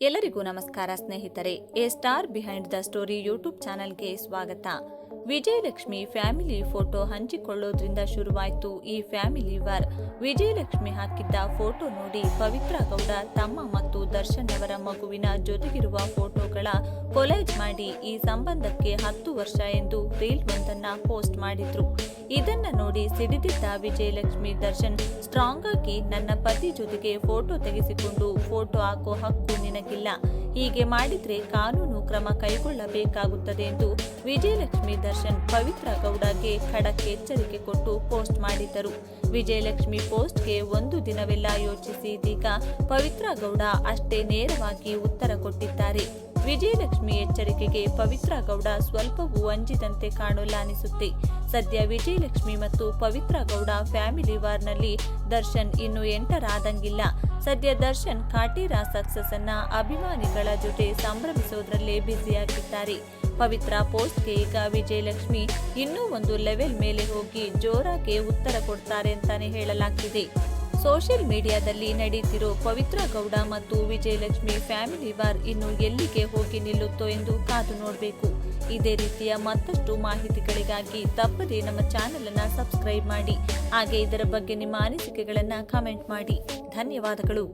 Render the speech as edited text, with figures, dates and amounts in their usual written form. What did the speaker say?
ಎಲ್ಲರಿಗೂ ನಮಸ್ಕಾರ ಸ್ನೇಹಿತರೆ. A star behind the story YouTube ಚಾನೆಲ್ಗೆ ಸ್ವಾಗತ. ವಿಜಯಲಕ್ಷ್ಮಿ ಫ್ಯಾಮಿಲಿ ಫೋಟೋ ಹಂಚಿಕೊಳ್ಳೋದ್ರಿಂದ ಶುರುವಾಯಿತು ಈ ಫ್ಯಾಮಿಲಿ ವಾರ್. ವಿಜಯಲಕ್ಷ್ಮಿ ಹಾಕಿದ್ದ ಫೋಟೋ ನೋಡಿ ಪವಿತ್ರ ಗೌಡ ತಮ್ಮ ಮತ್ತು ದರ್ಶನ್ ಅವರ ಮಗುವಿನ ಜೊತೆಗಿರುವ ಫೋಟೋಗಳ ಕೊಲೈಜ್ ಮಾಡಿ ಈ ಸಂಬಂಧಕ್ಕೆ 10 ವರ್ಷ ಎಂದು ರೀಲ್ ಒಂದನ್ನ ಪೋಸ್ಟ್ ಮಾಡಿದ್ರು. ಇದನ್ನ ನೋಡಿ ಸಿಡಿದಿದ್ದ ವಿಜಯಲಕ್ಷ್ಮಿ ದರ್ಶನ್ ಸ್ಟ್ರಾಂಗ್ ಆಗಿ ನನ್ನ ಪತಿ ಜೊತೆಗೆ ಫೋಟೋ ತೆಗೆಸಿಕೊಂಡು ಫೋಟೋ ಹಾಕೋ ಹಕ್ಕು ನಿನಗಿಲ್ಲ, ಹೀಗೆ ಮಾಡಿದ್ರೆ ಕಾನೂನು ಕ್ರಮ ಕೈಗೊಳ್ಳಬೇಕಾಗುತ್ತದೆ ಎಂದು ವಿಜಯಲಕ್ಷ್ಮಿ ದರ್ಶನ್ ಪವಿತ್ರ ಗೌಡಗೆ ಖಡಕ್ ಎಚ್ಚರಿಕೆ ಕೊಟ್ಟು ಪೋಸ್ಟ್ ಮಾಡಿದ್ದರು. ವಿಜಯಲಕ್ಷ್ಮಿ ಪೋಸ್ಟ್ಗೆ ಒಂದು ದಿನವೆಲ್ಲ ಯೋಚಿಸಿ ಇದೀಗ ಪವಿತ್ರ ಗೌಡ ಅಷ್ಟೇ ನೇರವಾಗಿ ಉತ್ತರ ಕೊಟ್ಟಿದ್ದಾರೆ. ವಿಜಯಲಕ್ಷ್ಮಿ ಎಚ್ಚರಿಕೆಗೆ ಪವಿತ್ರ ಗೌಡ ಸ್ವಲ್ಪವೂ ಅಂಜಿದಂತೆ ಕಾಣೋಲ್ಲ ಅನಿಸುತ್ತೆ. ಸದ್ಯ ವಿಜಯಲಕ್ಷ್ಮಿ ಮತ್ತು ಪವಿತ್ರ ಗೌಡ ಫ್ಯಾಮಿಲಿ ವಾರ್ನಲ್ಲಿ ದರ್ಶನ್ ಇನ್ನು ಎಂಟರ್ ಆದಂಗಿಲ್ಲ. ಸದ್ಯ ದರ್ಶನ್ ಕಾಟೇರ ಸಕ್ಸಸ್ ಅನ್ನ ಅಭಿಮಾನಿಗಳ ಜೊತೆ ಸಂಭ್ರಮಿಸೋದ್ರಲ್ಲೇ ಬ್ಯುಸಿಯಾಗಿದ್ದಾರೆ. ಪವಿತ್ರ ಪೋಸ್ಟ್ಗೆ ಈಗ ವಿಜಯಲಕ್ಷ್ಮಿ ಇನ್ನೂ ಒಂದು ಲೆವೆಲ್ ಮೇಲೆ ಹೋಗಿ ಜೋರಾಗಿ ಉತ್ತರ ಕೊಡ್ತಾರೆ ಅಂತಾನೆ ಹೇಳಲಾಗ್ತಿದೆ. ಸೋಷಿಯಲ್ ಮೀಡಿಯಾದಲ್ಲಿ ನಡೀತಿರೋ ಪವಿತ್ರ ಗೌಡ ಮತ್ತು ವಿಜಯಲಕ್ಷ್ಮಿ ಫ್ಯಾಮಿಲಿ ವಾರ್ ಇನ್ನು ಎಲ್ಲಿಗೆ ಹೋಗಿ ನಿಲ್ಲುತ್ತೋ ಎಂದು ಕಾದು ನೋಡಬೇಕು. ಇದೇ ರೀತಿಯ ಮತ್ತಷ್ಟು ಮಾಹಿತಿಗಳಿಗಾಗಿ ತಪ್ಪದೇ ನಮ್ಮ ಚಾನೆಲ್ ಅನ್ನು ಸಬ್ಸ್ಕ್ರೈಬ್ ಮಾಡಿ. ಹಾಗೆ ಇದರ ಬಗ್ಗೆ ನಿಮ್ಮ ಅನಿಸಿಕೆಗಳನ್ನು ಕಮೆಂಟ್ ಮಾಡಿ. ಧನ್ಯವಾದಗಳು.